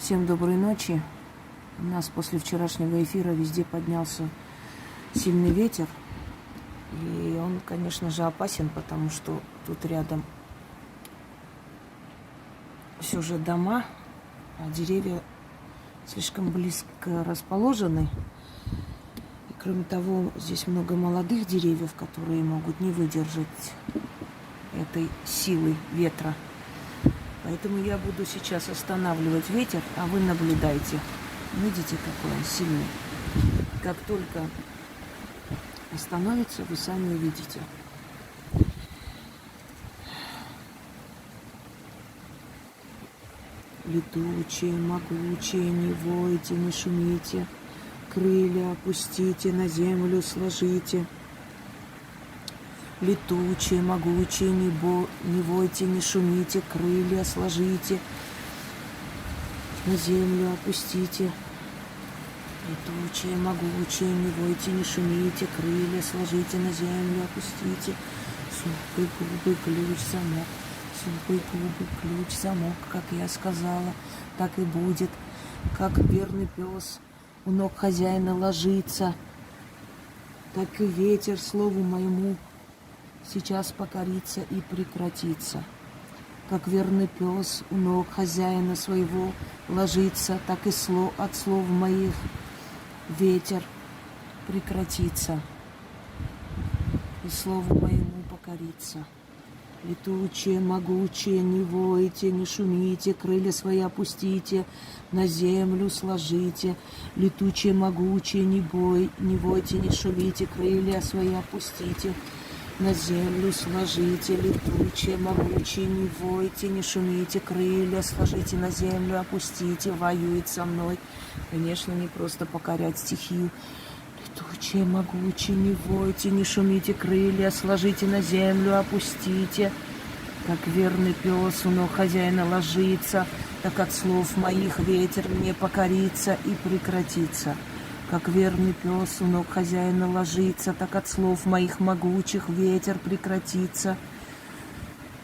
Всем доброй ночи. У нас после вчерашнего эфира везде поднялся сильный ветер. И он, конечно же, опасен, потому что тут рядом все же дома, а деревья слишком близко расположены. И кроме того, здесь много молодых деревьев, которые могут не выдержать этой силы ветра. Поэтому я буду сейчас останавливать ветер, а вы наблюдайте. Видите, какой он сильный. Как только остановится, вы сами увидите. Летучие, могучие, не войте, не шумите, крылья опустите, на землю сложите. Летучие, могучие, не войте, не шумите, крылья сложите, на землю опустите. Летучие, могучие, не войте, не шумите, крылья сложите, на землю опустите. Супы, губы, ключ, замок. Супы, губы, ключ, замок. Как я сказала, так и будет. Как верный пес у ног хозяина ложится, так и ветер слову моему сейчас покорится и прекратится. Как верный пес у ног хозяина своего ложится, так и от слов моих ветер прекратится, и слову моему покорится. Летучие, могучие, не войте, не шумите, крылья свои опустите, на землю сложите. Летучие, могучие, не войте, не шумите, крылья свои опустите, на землю сложите. Летучие, могучие, не войте, не шумите, крылья сложите, на землю опустите. Воюет со мной. Конечно, не просто покорять стихию. Летучие, могучие, не войте, не шумите, крылья сложите, на землю опустите. Как верный пес у ног хозяина ложится, так от слов моих ветер мне покорится и прекратится. Как верный пес у ног хозяина ложится, так от слов моих могучих ветер прекратится.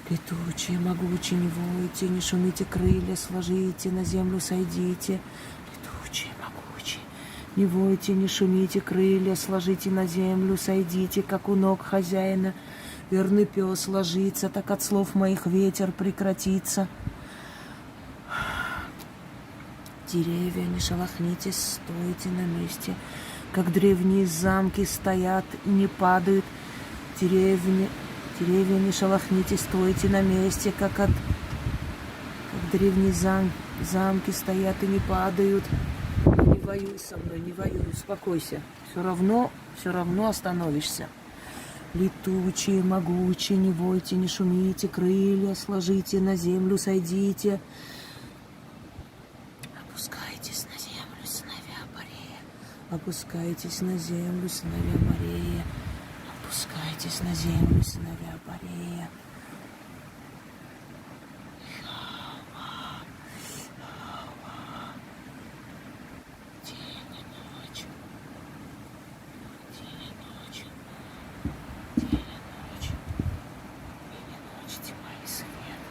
Летучие, могучие, не войте, не шумите, крылья сложите, на землю сойдите. Летучие, могучие, не войте, не шумите, крылья сложите, на землю сойдите. Как у ног хозяина верный пес ложится, так от слов моих ветер прекратится. Деревья, не шелохнитесь, стойте на месте, как древние замки стоят и не падают. Деревья, не шелохнитесь, стойте на месте, как древние замки стоят и не падают. Не воюй со мной, не воюй, успокойся. Все равно остановишься. Летучие, могучие, не войте, не шумите, крылья сложите, на землю сойдите. Опускайтесь на землю, сыновья Борея. Опускайтесь на землю, сыновья Борея. Опускайтесь на землю, сыновья Борея. День и ночь. День и ночь. День и ночь. День и ночь, тьма и свет.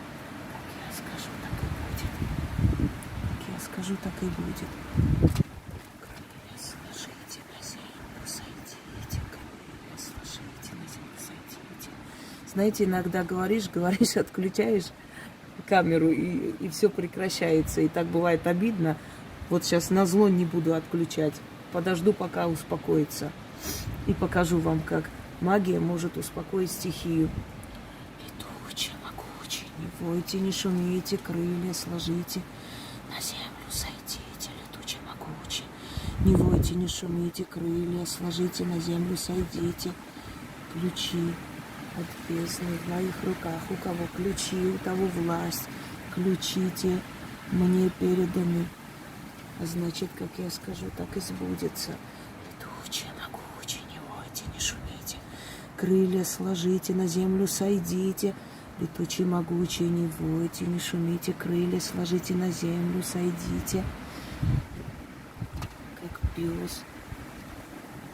Как я скажу, так и будет. Как я скажу, так и будет. Крылья сложите, на землю сойдите. Крылья сложите, на землю сойдите. Знаете, иногда говоришь, отключаешь камеру, и все прекращается. И так бывает обидно. Вот сейчас назло не буду отключать. Подожду, пока успокоится. И покажу вам, как магия может успокоить стихию. Летучие, могучие, не войте, не шумите, крылья сложите, на землю сойдите. Летучие, могучие, не войте, не шумите, крылья сложите, на землю сойдите. Ключи от бездны в моих руках. У кого ключи, у того власть. Ключите мне переданы. А значит, как я скажу, так и сбудется. Летучие, могучие, не войте, не шумите. Крылья сложите, на землю сойдите. Летучие, могучие, не войте, не шумите. Крылья сложите, на землю сойдите. Как пес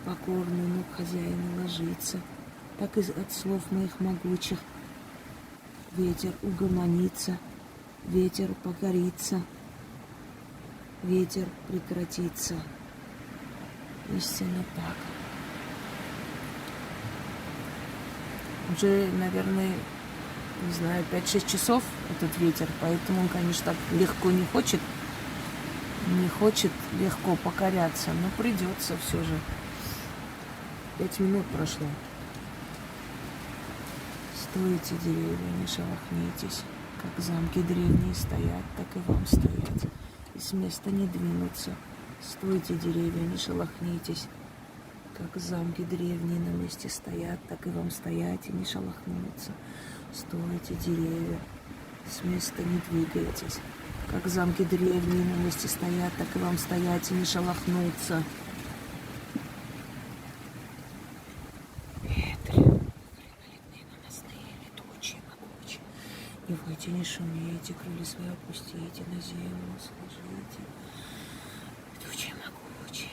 покорный ног хозяина ложится, так и от слов моих могучих ветер угомонится, ветер покорится. ветер прекратится. Истинно так. Уже, наверное, не знаю, 5-6 часов этот ветер, поэтому он, конечно, так легко не хочет легко покоряться, но придется все же. 5 минут прошло. Стойте, деревья, не шелохнитесь, как замки древние стоят, так и вам стоять, и с места не двинуться. Стойте, деревья, не шелохнитесь, как замки древние на месте стоят, так и вам стоять и не шелохнуться. Стойте, деревья, с места не двигайтесь, как замки древние на месте стоят, так и вам стоять и не шелохнуться. Не войте, не шумейте, крылья свои опустите, на землю сложите. Летучие могучие.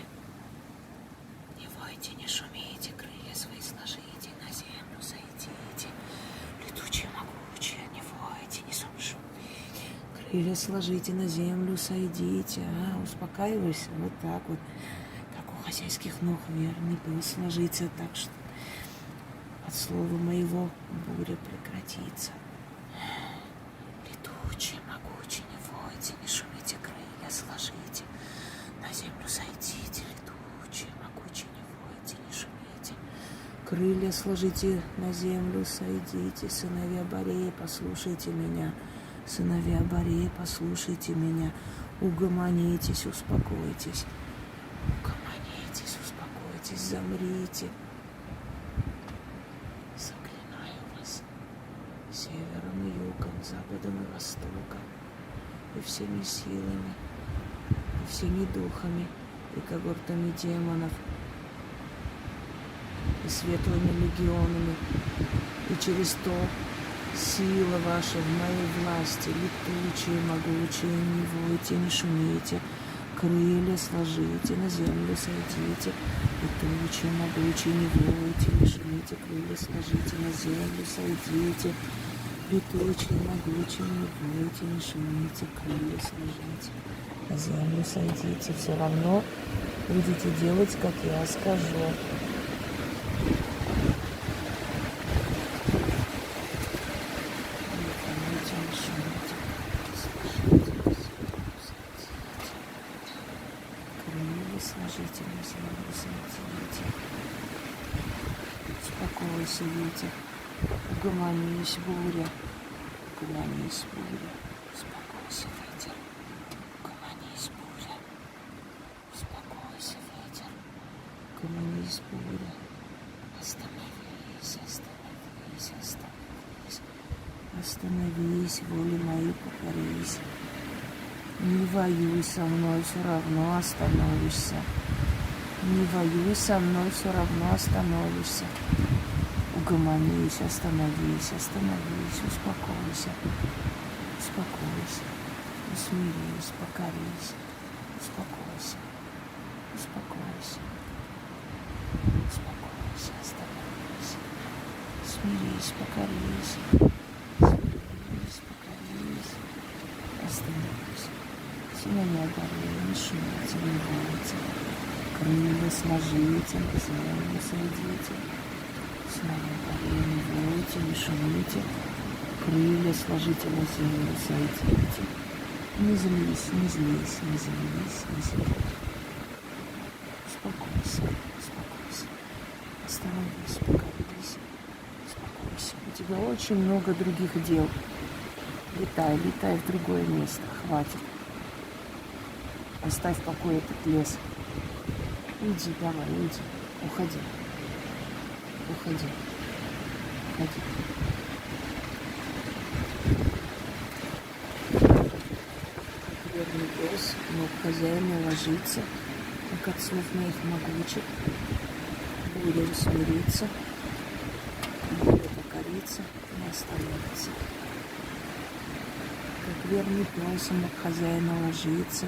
Не войте, не шумейте, крылья свои сложите, на землю сойдите. Летучие могучие, не войте, не шумейте. Крылья сложите, на землю сойдите. Успокаивайся, вот так вот. Как у хозяйских ног верный пес сложится, так что от слова моего буря прекратится. Летучие, могучие, не войте, не шумите, крылья сложите, на землю сойдите. Летучие, могучие, не войте, не шумите, крылья сложите, на землю сойдите. Сыновья Борея, послушайте меня, сыновья Борея, послушайте меня. Угомонитесь, успокойтесь, угомонитесь, успокойтесь, замрите. Севером и югом, западом и востоком, и всеми силами, и всеми духами, и когортами демонов, и светлыми легионами, и через то сила ваша в моей власти, летучие, могучие, не войте, не шумите, крылья сложите, на землю сойдите, летучие, могучие, не войте, не шумите, крылья сложите, на землю сойдите. Летучие, могучие, не войте, не шумите, крылья сложите, на землю сойдите. Все равно будете делать, как я скажу. Сложите, на землю сойдите. Успокойся, ветер. Угомонись, буря. Угомонись, буря. Успокойся, ветер. Угомонись, буря. Успокойся, ветер. Угомонись, буря. Остановись, остановись, остановись. Остановись, воли мои покорись. Не воюй со мной, все равно остановишься. Не воюй со мной, все равно остановишься. Угомонись, остановись, остановись, успокойся. Успокойся, усмирись, покорись. Успокойся, успокойся. Успокойся, остановись. Смирись, покорись. Смирись, покорись. Остановись. Сыновья Борея, не шумите, не войте. Крылья сложите, на землю сойдите. Сыновья Борея, не войте, не шумите. Крылья сложите, на землю сойдите. Не злись, не злись, не злись, не злись. Успокойся, успокойся. Остановись, покорись. Успокойся. У тебя очень много других дел. Летай, летай в другое место. Хватит. Оставь в покое этот лес. Иди, давай, иди. Уходи. Уходи. Уходи. Как верный пес, но хозяин ложится, как от слов моих могучих. Буря усмирится, буря покорится, не остановится. Как верный пес, он к хозяину ложится,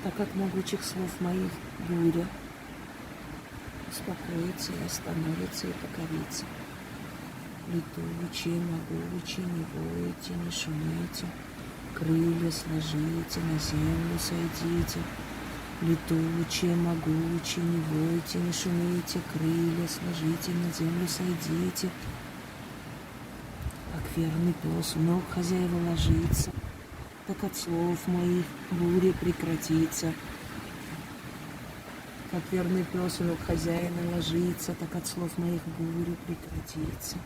так от могучих слов моих буря успокоится и остановится и покорится. Летучие, могучие, не войте, не шумите, крылья сложите, на землю сойдите. Летучие, могучие, не войте, не шумите, крылья сложите, на землю сойдите. Как верный пес у ног хозяева ложится, так от слов моих буря прекратится. Как верный пес у ног хозяина ложится, так от слов моих буря прекратится.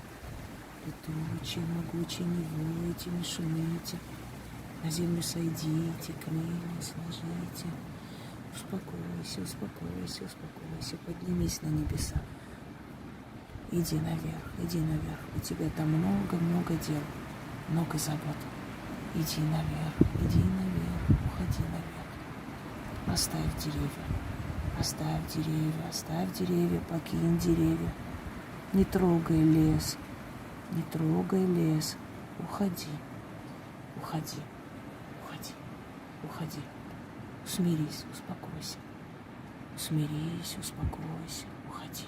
Летучие, могучие, не войте, не шумите, на землю сойдите, крылья сложите. Успокойся, успокойся, успокойся, поднимись на небеса. Иди наверх, иди наверх. У тебя там много-много дел, много забот. Иди наверх, уходи наверх. Оставь деревья, оставь деревья, оставь деревья, покинь деревья. Не трогай лес, не трогай лес. Уходи, уходи, уходи, уходи. Смирись, успокойся. Смирись, успокойся. Уходи,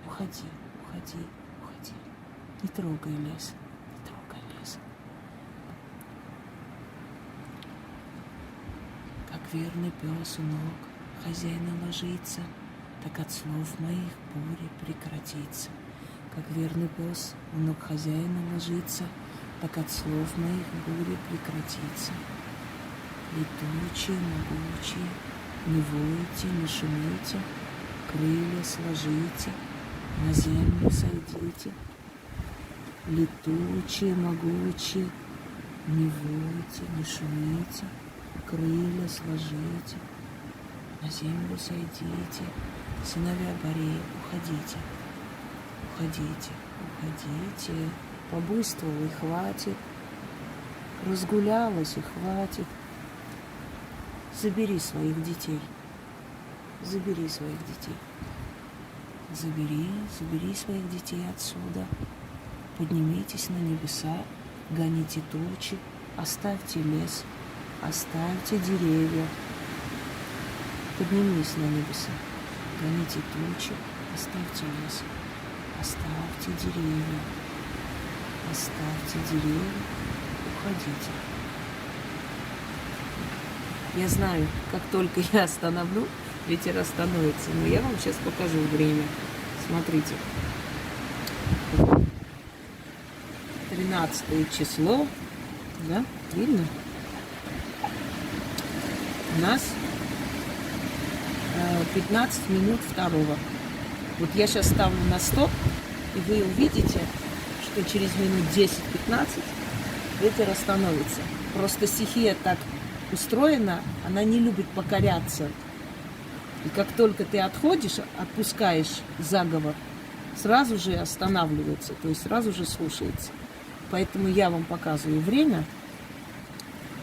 уходи, уходи, уходи. Не трогай лес, не трогай лес. Как верный пес у ног хозяина ложится, так от слов моих буря прекратится. Как верный пес у ног хозяина ложится, так от слов моих буря прекратится. Летучие, могучие, не войте, не шумите, крылья сложите, на землю сойдите. Летучие, могучие, не войте, не шумите, крылья сложите, на землю сойдите. Сыновья Борея, уходите, уходите, уходите. Побойствовал и хватит, разгулялась и хватит. Забери своих детей. Забери своих детей. Забери своих детей отсюда. Поднимитесь на небеса, гоните тучи, оставьте лес, оставьте деревья. Поднимись на небеса, гоните тучи, оставьте лес, оставьте деревья. Оставьте деревья, уходите. Я знаю, как только я остановлю, ветер остановится. Но я вам сейчас покажу время. Смотрите. 13 число. Да? Видно? У нас 15 минут второго. Вот я сейчас ставлю на стоп, и вы увидите, что через минут 10-15 ветер остановится. Просто стихия так устроена, она не любит покоряться. И как только ты отходишь, отпускаешь заговор, сразу же останавливается, то есть сразу же слушается. Поэтому я вам показываю время,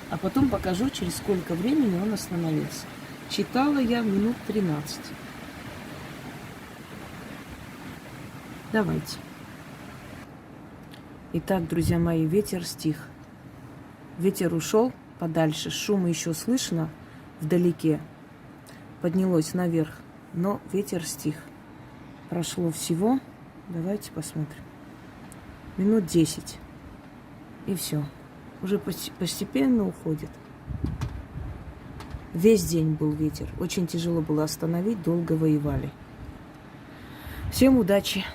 а потом покажу, через сколько времени он остановился. Читала я минут 13. Давайте. Итак, друзья мои, ветер стих. Ветер ушел подальше, шум еще слышно вдалеке. Поднялось наверх, но ветер стих. Прошло всего, давайте посмотрим, минут 10. И все. Уже постепенно уходит. Весь день был ветер. Очень тяжело было остановить, долго воевали. Всем удачи!